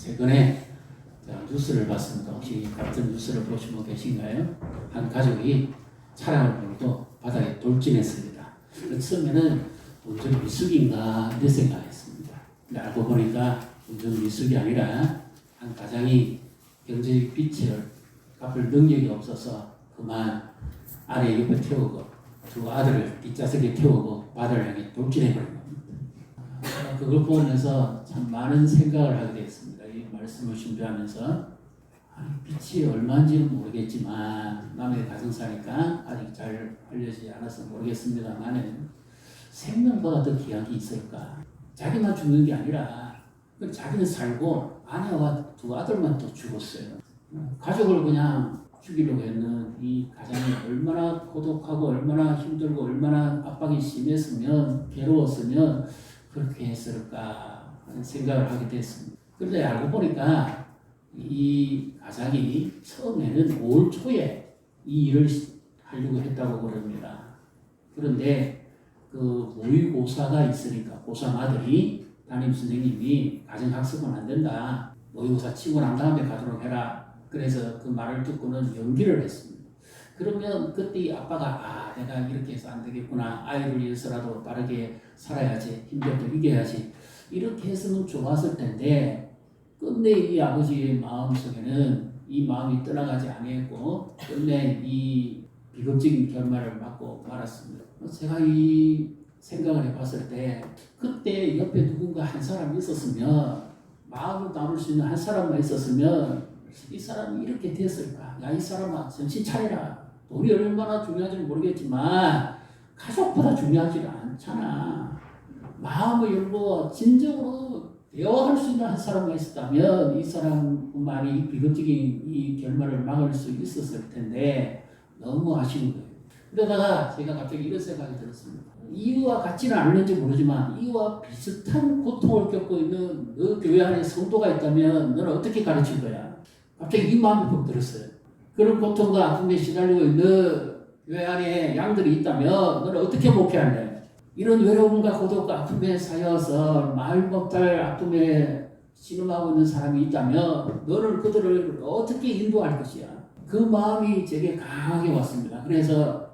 최근에 제가 뉴스를 봤습니다. 혹시 같은 뉴스를 보신 분 계신가요? 한 가족이 차량을 몰고 바다에 돌진했습니다. 처음에는 운전 미숙인가 이런 생각했습니다. 근데 알고 보니까 운전 미숙이 아니라 한 가장이 경제적 빚을 갚을 능력이 없어서 그만 아내 옆에 태우고 두 아들을 뒷좌석에 태우고 바다를 향해 돌진해버린 겁니다. 그걸 보면서 참 많은 생각을 하게 됐습니다. 이 말씀을 준비하면서 빚이 얼마인지는 모르겠지만 남의 가정사니까 아직 잘 알려지지 않아서 모르겠습니다만 생명보다 더 귀한 게 있을까? 자기만 죽는 게 아니라 자기는 살고 아내와 두 아들만 또 죽었어요. 가족을 그냥 죽이려고 했는 이 가장이 얼마나 고독하고 얼마나 힘들고 얼마나 압박이 심했으면 괴로웠으면 그렇게 했을까 하는 생각을 하게 됐습니다. 그런데 알고 보니까 이 가장이 처음에는 5월 초에 이 일을 하려고 했다고 그럽니다. 그런데 그 모의고사가 있으니까 고삼 아들이 담임 선생님이 가정학습은 안 된다. 모의고사 치고 난 다음에 가도록 해라. 그래서 그 말을 듣고는 연기를 했습니다. 그러면 그때 이 아빠가 내가 이렇게 해서 안 되겠구나. 아이를 위해서라도 빠르게 살아야지. 힘들도 이겨야지. 이렇게 했으면 좋았을 텐데 끝내 이 아버지의 마음속에는 이 마음이 떠나가지 아니했고 끝내 이 비극적인 결말을 맞고 말았습니다. 제가 이 생각을 해봤을 때 그때 옆에 누군가 한 사람이 있었으면 마음을 나눌 수 있는 한 사람만 있었으면 이 사람이 이렇게 됐을까? 야, 이 사람아 정신 차리라. 돈이 얼마나 중요한지는 모르겠지만 가족보다 중요하지 않잖아. 마음을 열고 진정으로 대화할 수 있는 한 사람만 있었다면 이 사람만이 비극적인 이 결말을 막을 수 있었을 텐데 너무 아쉬운 거예요. 그러다가 제가 갑자기 이런 생각이 들었습니다. 이와 같지는 않는지 모르지만 이와 비슷한 고통을 겪고 있는 너 교회 안에 성도가 있다면 너는 어떻게 가르칠 거야? 갑자기 이 마음이 푹 들었어요. 그런 고통과 아픔에 시달리고 있는 교회 안에 양들이 있다면 너는 어떻게 목회할래? 이런 외로움과 고독과 아픔에 쌓여서 말 못할 아픔에 신음하고 있는 사람이 있다면 너는 그들을 어떻게 인도할 것이야? 그 마음이 제게 강하게 왔습니다. 그래서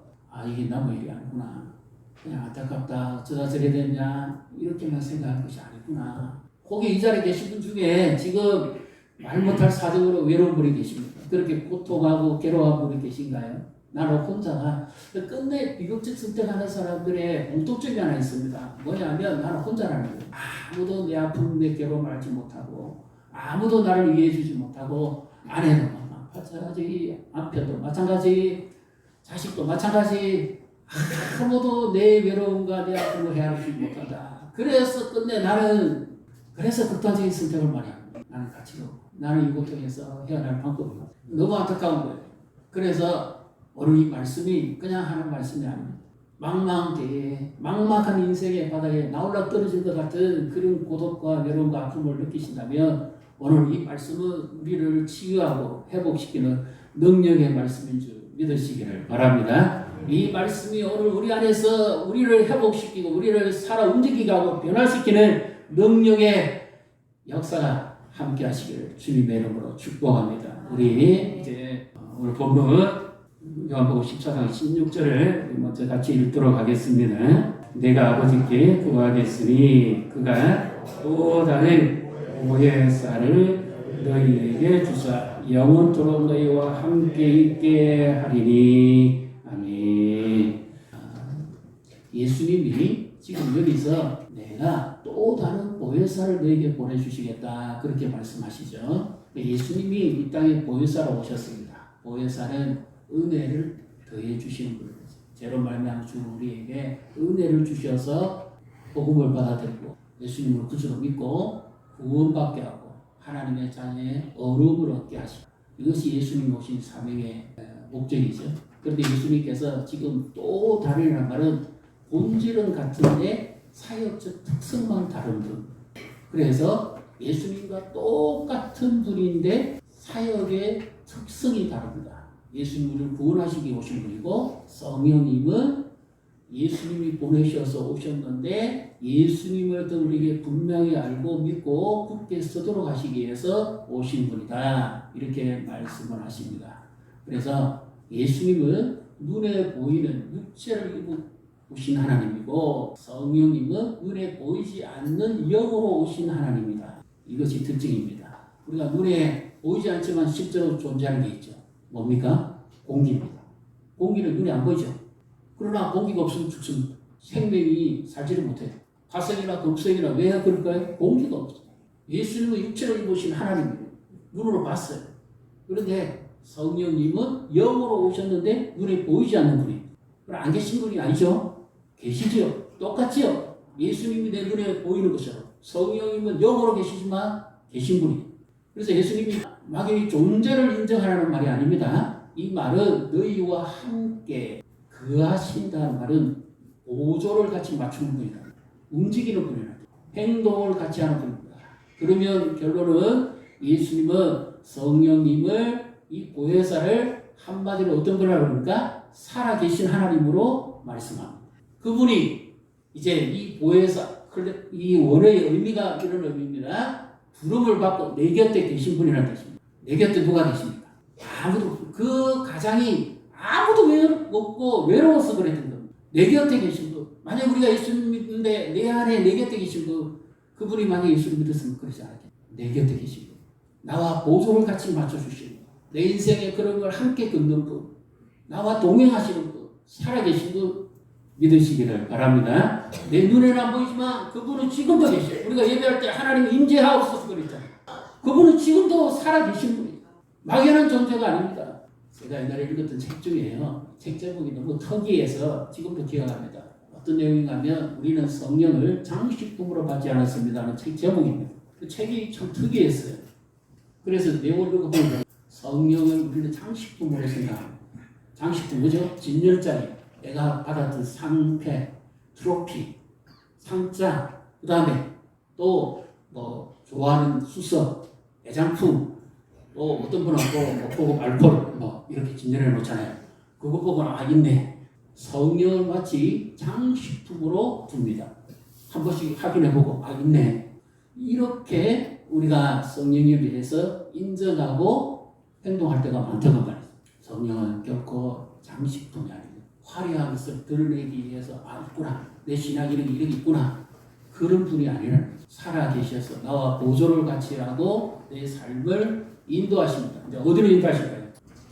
이게 남의 일이 아니구나. 그냥 안타깝다. 어쩌다 저래 됐냐. 이렇게만 생각하는 것이 아니구나. 혹시 이 자리에 계신 분 중에 지금 말 못할 사정으로 외로운 분이 계십니까? 그렇게 고통하고 괴로워하는 분이 계신가요? 나는 혼자가. 끝내 비극적 선택하는 사람들의 공통점이 하나 있습니다. 뭐냐면 나는 혼자라는 거예요. 아무도 내 아픔, 내 괴로움을 알지 못하고 아무도 나를 이해해 주지 못하고 아내도 마찬가지, 남편도 마찬가지, 자식도 마찬가지. 아무도 내 외로움과 내 아픔을 헤아리지 못한다. 그래서 끝내 나는 그래서 극단적인 선택을 많이 합니다. 나는 가치가 없고 나는 이 고통에서 헤어날 방법이 없어. 너무 안타까운 거예요. 그래서 오늘 이 말씀이 그냥 하는 말씀이 아닙니다. 망망대해 막막한 인생의 바닥에 나올라 떨어질 것 같은 그런 고독과 외로움과 아픔을 느끼신다면 오늘 이 말씀은 우리를 치유하고 회복시키는 능력의 말씀인 줄 믿으시기를 바랍니다. 이 말씀이 오늘 우리 안에서 우리를 회복시키고 우리를 살아 움직이게 하고 변화시키는 능력의 역사가 함께 하시기를 주님의 이름으로 축복합니다. 우리 이제 오늘 본문 요한복음 14장 16절을 먼저 같이 읽도록 하겠습니다. 내가 아버지께 구하겠으니 그가 또 다른 보혜사를 너희에게 주사 영원토록 너희와 함께 있게 하리니. 아멘. 예수님이 지금 여기서 내가 또 다른 보혜사를 너희에게 보내주시겠다 그렇게 말씀하시죠. 예수님이 이 땅에 보혜사로 오셨습니다. 보혜사는 은혜를 더해 주시는 분이죠. 죄로 말미암아 주 우리에게 은혜를 주셔서 복음을 받아들이고 예수님을 구주로 믿고 구원받게 하고 하나님의 자녀의 어lum을 얻게 하시고 이것이 예수님 오신 사명의 목적이죠. 그런데 예수님께서 지금 또 다르라는 말은 본질은 같은데 사역적 특성만 다른 분. 그래서 예수님과 똑같은 분인데 사역의 특성이 다릅니다. 예수님을 구원하시기 오신 분이고 성령님은 예수님이 보내셔서 오셨는데 예수님을 더 우리에게 분명히 알고 믿고 굳게 서도록 하시기 위해서 오신 분이다. 이렇게 말씀을 하십니다. 그래서 예수님은 눈에 보이는 육체를 입고 오신 하나님이고 성령님은 눈에 보이지 않는 영으로 오신 하나님이다. 이것이 특징입니다. 우리가 눈에 보이지 않지만 실제로 존재하는 게 있죠. 뭡니까? 공기입니다. 공기는 눈에 안 보이죠. 그러나 공기가 없으면 죽습니다. 생명이 살지를 못해요. 화성이나 금성이나 왜 그럴까요? 공기가 없어요. 예수님은 육체를 입으신 하나님이에요. 눈으로 봤어요. 그런데 성령님은 영으로 오셨는데 눈에 보이지 않는 분이에요. 그럼 안 계신 분이 아니죠? 계시지요. 똑같지요. 예수님이 내 눈에 보이는 것처럼 성령님은 영으로 계시지만 계신 분이에요. 그래서 예수님이 막연히 존재를 인정하라는 말이 아닙니다. 이 말은 너희와 함께 거하신다는 말은 보조를 같이 맞추는 분이다. 움직이는 분이다. 행동을 같이 하는 분입니다. 그러면 결론은 예수님은 성령님을 이 보혜사를 한마디로 어떤 분이라고 그럽니까? 살아계신 하나님으로 말씀합니다. 그분이 이제 이 보혜사, 이 원어의 의미가 이런 의미입니다. 부름을 받고 내 곁에 계신 분이라는 뜻입니다. 내 곁에 누가 계십니까? 아무도, 그 가장이 아무도 없고 외로워서 그랬던 겁니다. 내 곁에 계신 분. 만약 우리가 예수님 믿는데 내 안에 내 곁에 계신 분, 그분이 만약 예수를 믿었으면 그러지 않았겠죠. 내 곁에 계신 분. 나와 보조를 같이 맞춰주시는 분. 내 인생에 그런 걸 함께 걷는 분. 나와 동행하시는 분. 살아계신 분 믿으시기를 바랍니다. 내 눈에는 안 보이지만 그분은 지금도 계셔요. 우리가 예배할 때 하나님 임재하옵소서 그랬잖아요. 그분은 지금도 살아계신 분이에요. 막연한 존재가 아닙니다. 제가 옛날에 읽었던 책 중에요. 책 제목이 너무 특이해서 지금도 기억합니다. 어떤 내용인가 하면 우리는 성령을 장식품으로 받지 않았습니다 하는 책 제목입니다. 그 책이 참 특이했어요. 그래서 내용을 읽어보면 성령을 우리는 장식품으로 생각합니다. 장식품 뭐죠? 진열자리, 내가 받았던 상패, 트로피, 상자, 그 다음에 또 뭐 좋아하는 수서, 애장품, 또 어떤 분은 또 보고 알코올 뭐 이렇게 진열해 놓잖아요. 그거 보고는 아 있네. 성령을 마치 장식품으로 둡니다. 한 번씩 확인해 보고 아 있네. 이렇게 우리가 성령에 대해서 인정하고 행동할 때가 많다고 말이죠. 성령은 결코 장식품이 아닙니다. 화려한 것을 드러내기 위해서 아 있구나. 내 신앙이 이렇게 있구나. 그런 분이 아니라 살아계셔서 나와 보조를 같이 하고 내 삶을 인도하십니다. 이제 어디로 인도하실까요?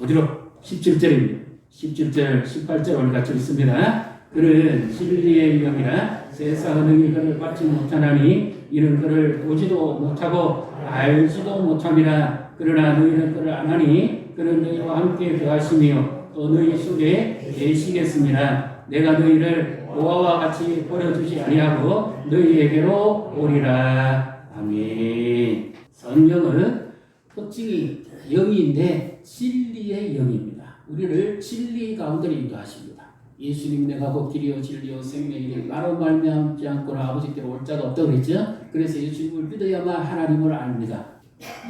어디로? 17절입니다. 17절, 18절 오늘 같이 있습니다. 그는 진리의 영이라 세상의 능히 그를 받지 못하나니 이는 그를 보지도 못하고 알지도 못함이라. 그러나 너희는 그를 아나니 그는 너희와 함께 거하시며 또 너희 속에 계시겠습니다. 내가 너희를 노아와 같이 버려두지 아니하고 너희에게로 오리라. 아멘. 성령은 특징이 영인데 진리의 영입니다. 우리를 진리 가운데로 인도하십니다. 예수님 내가 곧 길이요 진리요 생명이니 나로 말미암지 않고는 아버지께로 올 자가 없다고 그랬죠. 그래서 예수님을 믿어야만 하나님을 압니다.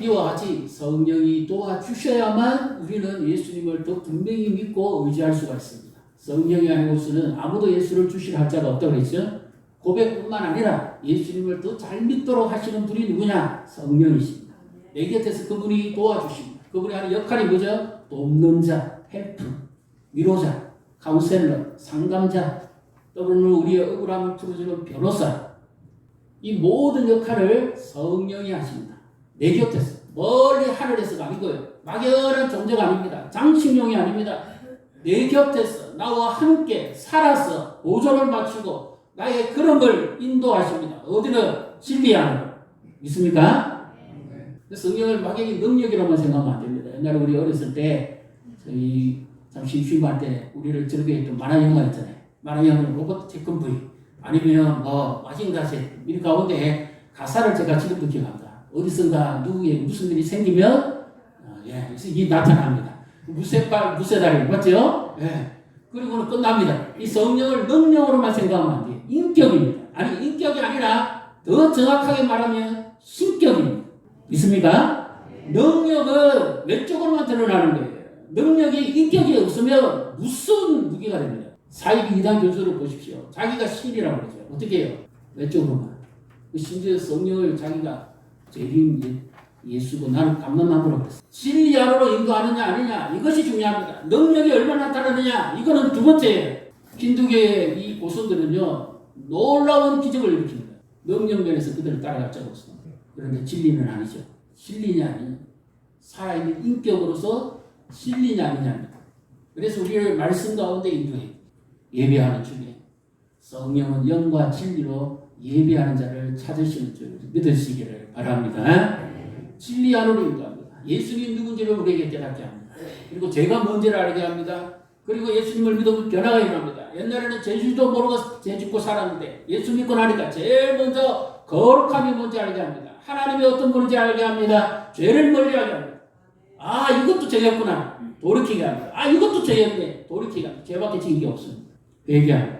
이와 같이 성령이 도와주셔야만 우리는 예수님을 더 분명히 믿고 의지할 수가 있습니다. 성령이 아니고서는 아무도 예수를 주시라 할 자가 없다고 그랬죠. 고백뿐만 아니라 예수님을 더 잘 믿도록 하시는 분이 누구냐? 성령이십니다. 내 곁에서 그분이 도와주십니다. 그분이 하는 역할이 뭐죠? 돕는 자, 헬프, 위로자, 카운셀러, 상담자, 또는 우리의 억울함을 풀어주는 변호사. 이 모든 역할을 성령이 하십니다. 내 곁에서, 멀리 하늘에서가 아니고요. 막연한 존재가 아닙니다. 장식용이 아닙니다. 내 곁에서 나와 함께 살아서 보조를 맞추고 나의 그런 걸 인도하십니다. 어디는 진리 안으로. 믿습니까? 성령을 막연히 능력이라고만 생각하면 안 됩니다. 옛날에 우리 어렸을 때 저희 잠시 심심할 때 우리를 저렇게 했던 만화 영화 있잖아요. 만화 영화는 로버트 태권브이 아니면 뭐 마징가세 이 가운데 가사를 제가 지금도 기억합니다. 어디선가 누구의 무슨 일이 생기면 이 나타납니다. 무쇠발 무쇠다리 맞죠? 예. 그리고는 끝납니다. 이 성령을 능력으로만 생각하면 안 돼요. 인격입니다. 아니 인격이 아니라 더 정확하게 말하면 신격입니다. 있습니까? 능력은 왼쪽으로만 드러나는 거예요. 능력이 인격이 없으면 무슨 무기가 됩니다. 사이비 이단 교수를 보십시오. 자기가 신이라고 그러죠. 어떻게 해요? 외적으로 말해. 심지어 성령을 자기가 재림 예수고 나는 감남함으로 그랬어. 진리 안으로 인도하느냐 아니냐 이것이 중요합니다. 능력이 얼마나 나타나느냐 이거는 두 번째예요. 힌두교의 이 고선들은요 놀라운 기적을 일으킵니다. 능력 면에서 그들을 따라갈 자가 없습니다. 그런데 진리는 아니죠. 진리냐 아니냐 살아있는 인격으로서 진리냐 아니냐입니다. 그래서 우리를 말씀 가운데 인도해 예배하는 중에 성령은 영과 진리로 예배하는 자를 찾으시는 줄 믿으시기를 바랍니다. 진리 안으로 인도합니다. 예수님 누군지를 우리에게 깨닫게 합니다. 그리고 제가 뭔지를 알게 합니다. 그리고 예수님을 믿으면 변화가 일어납니다. 옛날에는 제주도 모르고 제주고 살았는데 예수 믿고 나니까 제일 먼저 거룩함이 뭔지 알게 합니다. 하나님이 어떤 분인지 알게 합니다. 죄를 멀리하게 합니다. 아 이것도 죄였구나 돌이키게 합니다. 아 이것도 죄였네 돌이키게 합니다. 죄밖에 지은 게 없습니다. 회개합니다.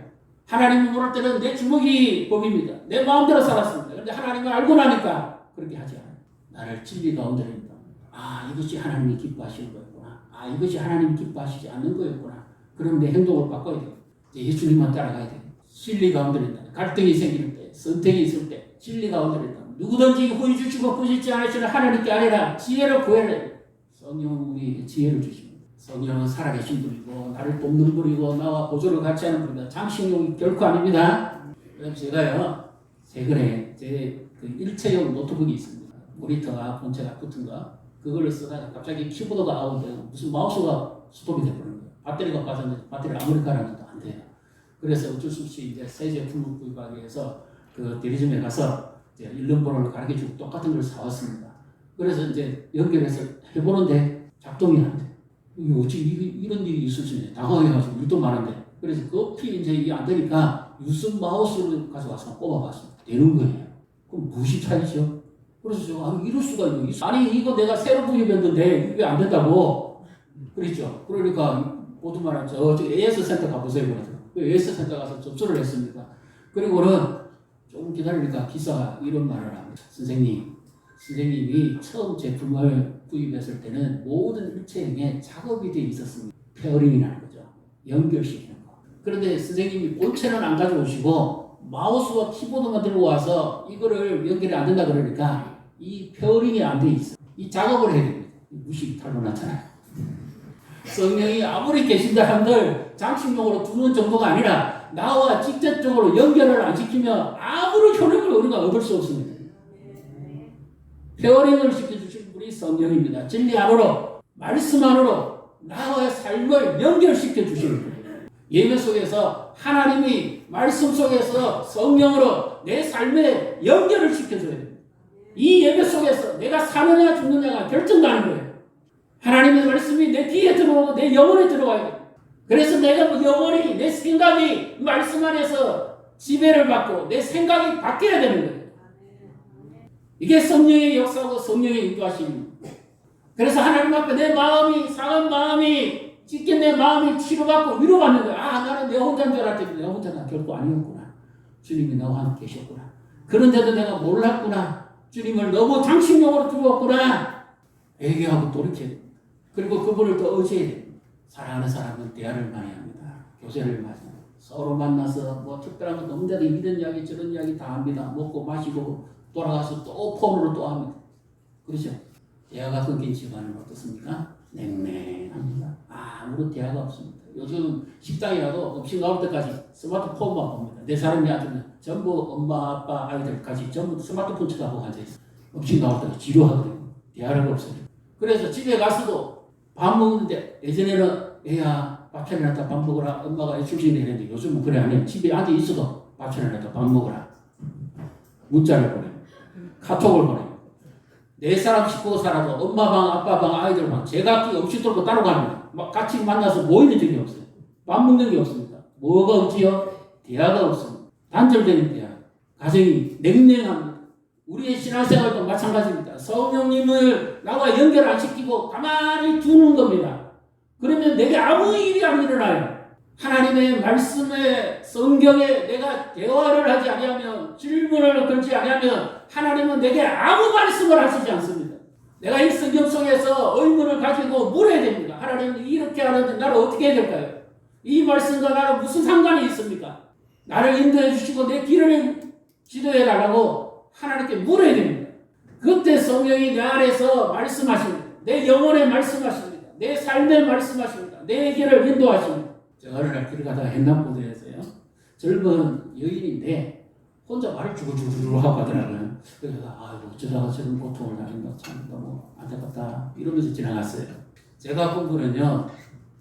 하나님을 모를 때는 내 주먹이 법입니다. 내 마음대로 살았습니다. 그런데 하나님을 알고 나니까 그렇게 하지 않아요. 나를 진리 가운데로 인도합니다. 아 이것이 하나님이 기뻐하시는 거였구나. 아 이것이 하나님이 기뻐하시지 않는 거였구나. 그럼 내 행동을 바꿔야 돼요. 예수님만 따라가야 돼요. 진리 가운데로 인도합니다. 갈등이 생기는 때 선택이 있을 때 진리 가운데로 인도합니다. 누구든지 후히 주시고 부시지 않으시는 하나님께 아니라 지혜를 구해야 돼요. 성령은 우리에게 지혜를 주십니다. 성령은 살아계신 분이고 나를 돕는 분이고 나와 보조를 같이 하는 분이다. 장식용이 결코 아닙니다. 그래서 제가요 최근에 제 그 일체형 노트북이 있습니다. 모니터가 본체가 붙은 거 그걸로 쓰다가 갑자기 키보드가 아웃되고 무슨 마우스가 스톱이 되버리는 거예요. 배터리가 빠졌는데 배터리를 아무리 갈아줘도 안 돼요. 그래서 어쩔 수 없이 이제 새 제품을 구입하기 위해서 그 대리점에 가서 이제 일련 번호를 가르쳐주고 똑같은 걸 사왔습니다. 그래서 이제 연결해서 해보는데 작동이 안 돼. 이게 어찌 이런 일이 있을 수 있냐. 당황해가지고 일도 많은데. 그래서 급히 이제 이게 안 되니까 유선 마우스를 가져와서 꼽아봤습니다. 되는 거예요. 그럼 무엇이 차이죠? 그래서 제가 이럴 수가 있는. 아니 이거 내가 새로 구입했는데 이게 안 된다고. 그랬죠. 그러니까 모두 말하면 저쪽 AS 센터 가보세요. 그 AS 센터 가서 접수를 했습니다. 그리고는 조금 기다리니까 기사가 이런 말을 합니다. 선생님이 처음 제품을 구입했을 때는 모든 일체형에 작업이 되어 있었습니다. 페어링이라는 거죠. 연결시키는 거. 그런데 선생님이 본체는 안 가져오시고 마우스와 키보드만 들고 와서 이거를 연결이 안 된다 그러니까 이 페어링이 안 돼 있어요. 이 작업을 해야 됩니다. 무식이 탈로 나타나요. 성령이 아무리 계신다 한들 장식용으로 두는 정도가 아니라 나와 직접적으로 연결을 안 시키면 아무런 효력을 우리가 얻을 수 없습니다. 페어링을 시켜주신 분이 성령입니다. 진리 안으로 말씀 안으로 나와의 삶을 연결시켜 주시는 거예요. 예배 속에서 하나님이 말씀 속에서 성령으로 내 삶에 연결을 시켜줘야 됩니다. 이 예배 속에서 내가 사느냐 죽느냐가 결정나는 거예요. 하나님의 말씀이 내 귀에 들어오고 내 영혼에 들어와야 돼요. 그래서 내가 영혼이 내 생각이 말씀 안에서 지배를 받고 내 생각이 바뀌어야 되는 거예요. 이게 성령의 역사고 성령의 인도하심입니다. 그래서 하나님 앞에 내 마음이 상한 마음이 찢긴 내 마음이 치료받고 위로받는 거야. 아 나는 내 혼자인 줄 알았더니 내 혼자가 결코 아니었구나. 주님이 나와 함께 계셨구나. 그런데도 내가 몰랐구나. 주님을 너무 장식용으로 두었구나. 회개하고 돌이켜야 됩니다. 그리고 그분을 더 의지해야 됩니다. 사랑하는 사람은 대화를 많이 합니다. 교제를 많이 합니다. 서로 만나서 뭐 특별한 건 없는데도 이런 이야기 저런 이야기 다 합니다. 먹고 마시고 돌아가서 또 폰으로 또 합니다. 그렇죠? 대화가 끊긴 집안은 어떻습니까? 냉랭합니다. 아무런 대화가 없습니다. 요즘 식당이라도 음식 나올 때까지 스마트폰만 봅니다. 내 사람이 아주면 전부 엄마, 아빠, 아이들까지 전부 스마트폰 쳐다보고 앉아있어요. 음식 나올 때까지 지루하거든요. 대화가 없어요. 그래서 집에 가서도 밥 먹는데 예전에는 애야 밥 차려놨다 밥 먹어라 엄마가 출신이 했는데 요즘은 그래 안 해요. 집에 앉아 있어도 밥 차려놨다 밥 먹어라. 문자를 보내요. 카톡을 보내요. 네 사람 식구가 살아도 엄마 방, 아빠 방, 아이들 방 제각기 음식 들고 따로 갑니다. 막 같이 만나서 모이는 적이 없어요. 밥 먹는 게 없습니다. 뭐가 없지요? 대화가 없습니다. 단절되는 대화. 가정이 냉랭합니다. 우리의 신앙생활도 마찬가지입니다. 성령님을 나와 연결 안 시키고 가만히 두는 겁니다. 그러면 내게 아무 일이 안 일어나요. 하나님의 말씀에 성경에 내가 대화를 하지 아니하면 질문을 걸지 아니하면 하나님은 내게 아무 말씀을 하시지 않습니다. 내가 이 성경 속에서 의문을 가지고 물어야 됩니다. 하나님 이렇게 하는데 나를 어떻게 해야 될까요? 이 말씀과 나랑 무슨 상관이 있습니까? 나를 인도해 주시고 내 길을 지도해 달라고 하나님께 물어야 됩니다. 그때 성령이 내 안에서 말씀하십니다. 내 영혼에 말씀하십니다. 내 삶에 말씀하십니다. 내 길을 인도하십니다. 제가 어느 날 길 가다가 행남포도에서요. 젊은 여인인데 혼자 말을 주구주구 하고 가더라고요. 그래서 어쩌다가 저런 고통을 당했나 참 너무 안타깝다 이러면서 지나갔어요. 제가 본 거는요.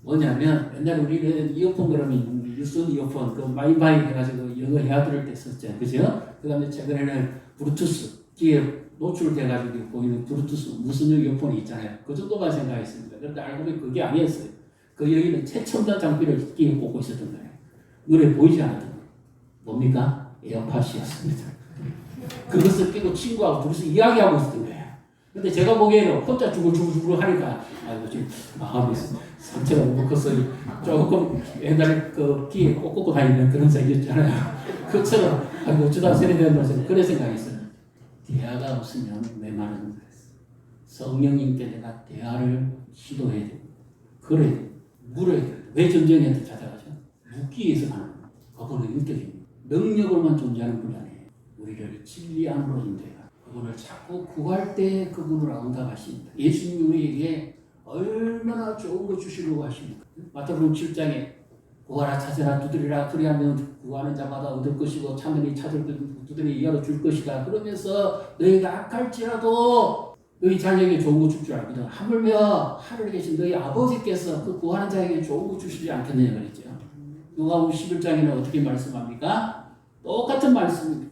뭐냐면 옛날에 우리는 이어폰 그러면 유선 이어폰 그 마이마이 해가지고 영어 해야 들을 때 썼잖아요. 그죠? 그 다음에 최근에는 블루투스 귀에 노출돼가지고 보이는 블루투스 무슨 이어폰이 있잖아요. 그 정도만 생각했습니다. 그런데 알고 보니 그게 아니었어요. 그 여인은 최첨단 장비를 끼고 보고 있었던 거예요. 눈에 보이지 않았던 거예요. 뭡니까? 에어팟이었습니다. 그것을 끼고 친구하고 둘이서 이야기하고 있었던 거예요. 근데 제가 보기에는 혼자 주글주글 하니까 지금 마음이 상처가 너무 커서 조금 옛날에 그 귀에 꼭 꽂고 다니는 그런 생겼잖아요. 그처럼 어쩌다 세례되었나 그런 생각했어요. 대화가 없으면 내 말은 거예요. 성령님께 내가 대화를 시도해야 됩니다. 그래야 됩니다. 물어야 됩니다. 왜 점쟁이한테 찾아가죠? 묻기 위해서 가는 거예요. 그거는 인격입니다. 능력으로만 존재하는 분이 아니에요. 우리를 진리 안으로 인도해요. 그분을 자꾸 구할 때 그분을 응답하십니다. 예수님이 우리에게 얼마나 좋은 거 주시려고 하십니까? 마태복음 7장에 구하라 찾으라 두드리라 그리하면 구하는 자마다 얻을 것이고 찾으니 찾을 두드리 이하로 줄 것이다. 그러면서 너희가 악할지라도 너희 자녀에게 좋은 거 줄 줄 알거든. 하물며 하늘에 계신 너희 아버지께서 그 구하는 자에게 좋은 거 주시지 않겠느냐 그랬죠. 누가복음 11장에는 어떻게 말씀합니까? 똑같은 말씀입니다.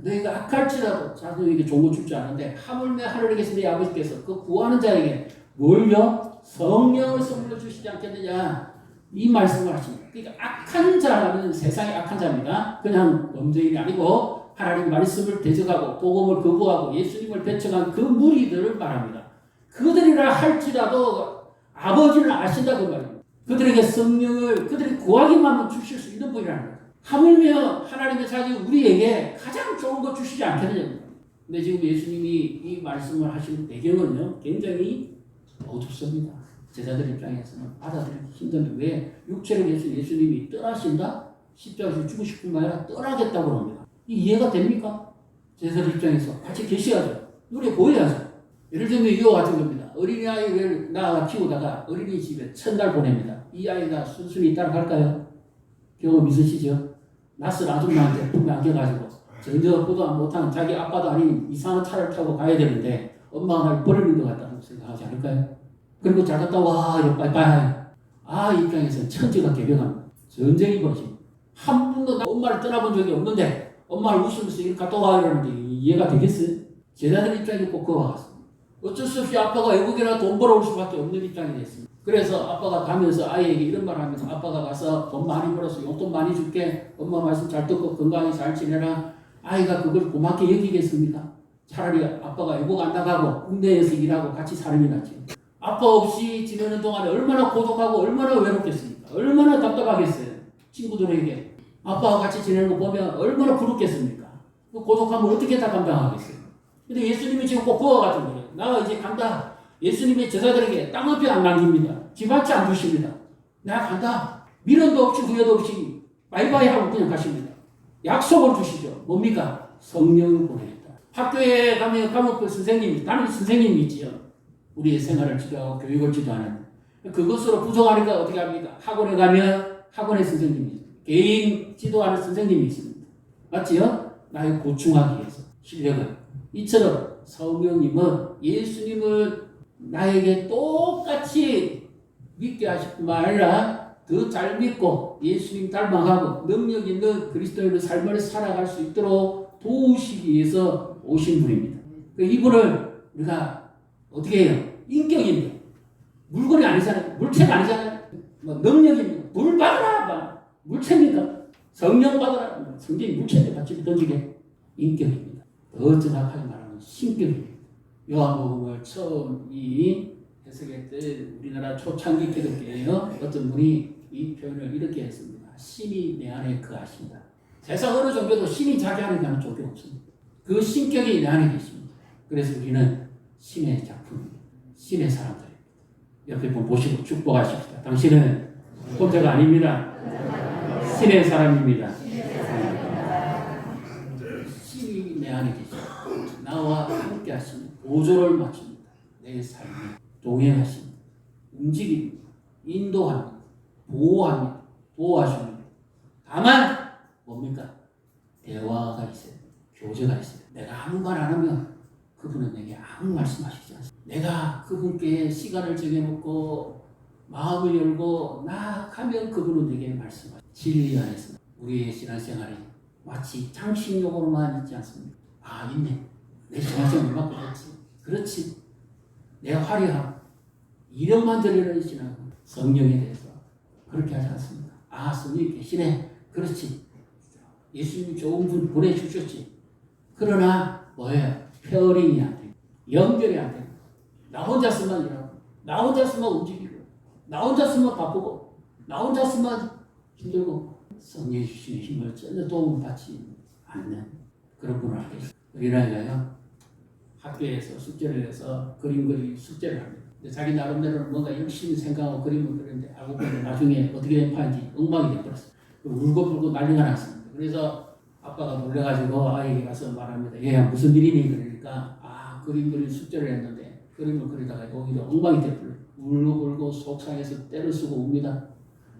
너희가 악할지라도 자녀에게 좋은 거 줄 줄 아는데 하물며 하늘에 계신 너희 아버지께서 그 구하는 자에게 뭘요? 성령을 선물로 주시지 않겠느냐 이 말씀을 하십니다. 그러니까 악한 자는 세상의 악한 자입니다. 그냥 범죄인이 아니고 하나님 말씀을 대적하고 복음을 거부하고 예수님을 배척한 그 무리들을 말합니다. 그들이라 할지라도 아버지를 아신다 그 말입니다. 그들에게 성령을 그들이 구하기만 하면 주실 수 있는 분이라는 거예요. 하물며 하나님의 자녀 우리에게 가장 좋은 거 주시지 않겠느냐. 근데 지금 예수님이 이 말씀을 하시는 배경은요 굉장히 어둡습니다. 제자들 입장에서는 받아들이기 힘든데 왜 육체를 위해서 예수님이 떠나신다? 십자가에서 죽으실 뿐만 아니라 떠나겠다고 합니다. 이해가 됩니까? 제자들 입장에서 같이 계셔야죠. 눈에 보여야죠. 예를 들면 이와 같은 겁니다. 어린아이를 낳아 키우다가 어린이집에 첫날 보냅니다. 이 아이가 순순히 따라갈까요? 경험 있으시죠? 낯선 아줌마한테 품에 안겨가지고 전혀 보도 못하는 자기 아빠도 아닌 이상한 차를 타고 가야 되는데 엄마가 날 버리는 것 같다고 생각하지 않을까요? 그리고 잘 갔다 와 빠이빠이. 이 입장에서는 천지가 개벽합니다. 전쟁이 벌어집니다. 한 번도 엄마를 떠나본 적이 없는데 엄마를 웃으면서 이렇게 갔다 와 이러는데 이해가 되겠어요? 제자들 입장이 꼭 그와 같습니다. 어쩔 수 없이 아빠가 외국이나 돈 벌어올 수밖에 없는 입장이 됐습니다. 그래서 아빠가 가면서 아이에게 이런 말을 하면서 아빠가 가서 돈 많이 벌어서 용돈 많이 줄게. 엄마 말씀 잘 듣고 건강히 잘 지내라. 아이가 그걸 고맙게 여기겠습니까? 차라리 아빠가 외국 안 나가고 국내에서 일하고 같이 사는 게 낫죠. 아빠 없이 지내는 동안에 얼마나 고독하고 얼마나 외롭겠습니까? 얼마나 답답하겠어요. 친구들에게 아빠와 같이 지내는 거 보면 얼마나 부럽겠습니까? 그 고독함을 어떻게 다 감당하겠어요? 근데 예수님이 지금 꼭 그와 같은 거예요. 나 이제 간다. 예수님이 제자들에게 땅 한 표 안 남깁니다. 집 한 채 안 주십니다. 내가 간다. 미련도 없이 후회도 없이 바이바이 하고 그냥 가십니다. 약속을 주시죠. 뭡니까? 성령을 보내겠다. 학교에 가면 과목별 선생님이, 담임 선생님이 있지요. 우리의 생활을 지도하고 교육을 지도하는. 그것으로 부족하니까 어떻게 합니까? 학원에 가면 학원의 선생님이 있습니다. 개인 지도하는 선생님이 있습니다. 맞지요? 나를 보충하기 위해서. 실력을. 이처럼 성령님은 예수님을 나에게 똑같이 믿게 하실 뿐만 아니라 더 잘 믿고 예수님 닮아가고 능력 있는 그리스도인의 삶을 살아갈 수 있도록 도우시기 위해서 오신 분입니다. 이분을 우리가 어떻게 해요? 인격입니다. 물건이 아니잖아요. 물체가 아니잖아요. 능력입니다. 물 받으라! 물체입니다. 성령 받으라! 성경이 물체인데 같이 던지게 인격입니다. 더 정확하게 말하면 신격입니다. 요한복음을 처음 해석할 때 우리나라 초창기 기독교에요. 어떤 분이 이 표현을 이렇게 했습니다. 신이 내 안에 거하신다. 세상 어느 종교도 신이 자기 안에 가는 종교 없습니다. 그 신격이 내 안에 계십니다. 그래서 우리는 신의 작품입니다. 신의 사람들입니다. 옆에 분 보시고 축복하십시다. 당신은 혼자가 아닙니다. 신의 사람입니다. 보조를 맞춥니다. 내 삶에 동행하십니다. 움직입니다. 인도합니다. 보호합니다. 보호하십니다. 다만 뭡니까? 대화가 있어요. 교제가 있어요. 내가 아무 말 안 하면 그분은 내게 아무 말씀하시지 않습니다. 내가 그분께 시간을 정해놓고 마음을 열고 나아가면 그분은 내게 말씀하십니다. 진리 안에서 우리의 신앙생활이 마치 장식용으로만 있지 않습니까? 아, 있네. 내 신앙생활 얼마나 그렇지. 그렇지. 내 화려함. 이름만 들리는 신앙. 성령에 대해서 그렇게 하지 않습니다. 아, 성령이 계시네. 그렇지. 예수님이 좋은 분 보내주셨지. 그러나 뭐예요? 페어링이 안 돼요. 연결이 안 돼요. 나 혼자서만 일하고, 나 혼자서만 움직이고, 나 혼자서만 바쁘고, 나 혼자서만 힘들고, 성령이 주시는 힘을 전혀 도움을 받지 않는 그런 분을 하게 됐어요. 어린아이가요, 학교에서 숙제를 해서 그림 그리기 숙제를 합니다. 근데 자기 나름대로는 뭔가 열심히 생각하고 그림을 그리는데 알고 보니 나중에 어떻게 된 판인지 엉망이 돼버렸어요. 울고불고 난리가 났습니다. 그래서 아빠가 놀래가지고 아이에게 가서 말합니다. 얘야 무슨 일이니? 그러니까 아, 그림 그리는 숙제를 했는데 그림을 그리다가 오히려 엉망이 돼버려요. 울고불고 속상해서 때를 쓰고 웁니다.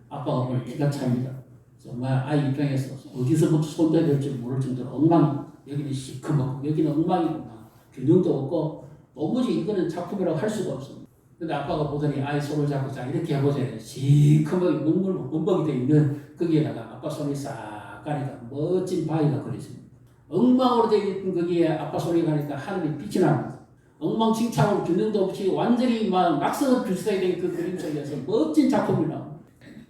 아빠가 오늘 기가 찹니다. 정말 아이 입장에서 어디서부터 손대야 될지 모를 정도로 엉망입니다. 여기는 시커멓고 여기는 엉망이구나. 균형도 없고 도무지 이거는 작품이라고 할 수가 없습니다. 근데 아빠가 보더니 아이 손을 잡고 자 이렇게 해보자. 시커멓게 눈물 범벅이 되어 있는 거기에다가 아빠 손이 싹 가니까 멋진 바위가 그려집니다. 엉망으로 되어 있는 거기에 아빠 손이 가니까 하늘이 빛이 납니다. 엉망진창으로 균형도 없이 완전히 막 낙선을 비슷하게 된 그 그림 속에서 멋진 작품이 나옵니다.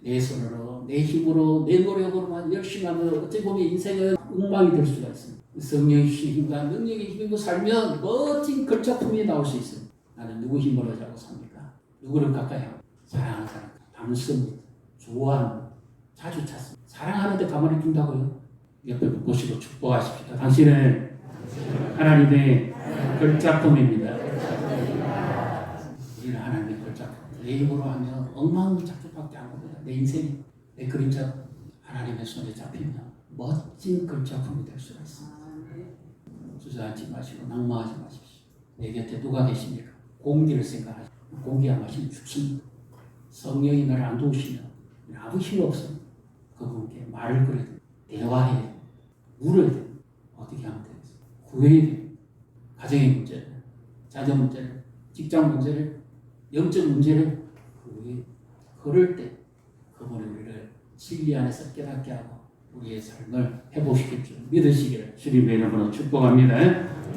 내 손으로, 내 힘으로, 내 노력으로만 열심히 하면 어찌 보면 인생은 엉망이 될 수가 있습니다. 성령의 주신 힘과 능력의 힘으로 살면 멋진 글작품이 나올 수 있습니다. 나는 누구 힘으로 자고 삽니까? 누구를 가까이 하고 사랑하는 사람, 담습니다. 좋아합니다. 자주 찾습니다. 사랑하는데 가만히 둔다고요? 옆에 보시고 축복하십시오. 당신은 하나님의 글작품입니다. 우리는 하나님의 글작품. 내 힘으로 하면 엉망작품밖에 안 봅니다. 내 인생이, 내 그림자 하나님의 손에 잡히면 멋진 글작품이 될 수가 있습니다. 주저앉지 마시고 낙마하지 마십시오. 내 곁에 누가 계십니까? 공기를 생각하십시오. 공기 안 마시면 죽습니다. 성령이 나를 안 도우시면 아무 힘이 없습니다. 그분께 말을 걸어야 돼요. 대화해야 돼요. 물어야 돼요. 어떻게 하면 되겠어요? 구해야 돼요. 가정의 문제를, 자녀 문제를, 직장 문제를, 영적 문제를 그럴 때 그분이 우리를 진리 안에서 깨닫게 하고 우리의 삶을 회복시킬 줄 믿으시기를 주님의 이름으로 축복합니다.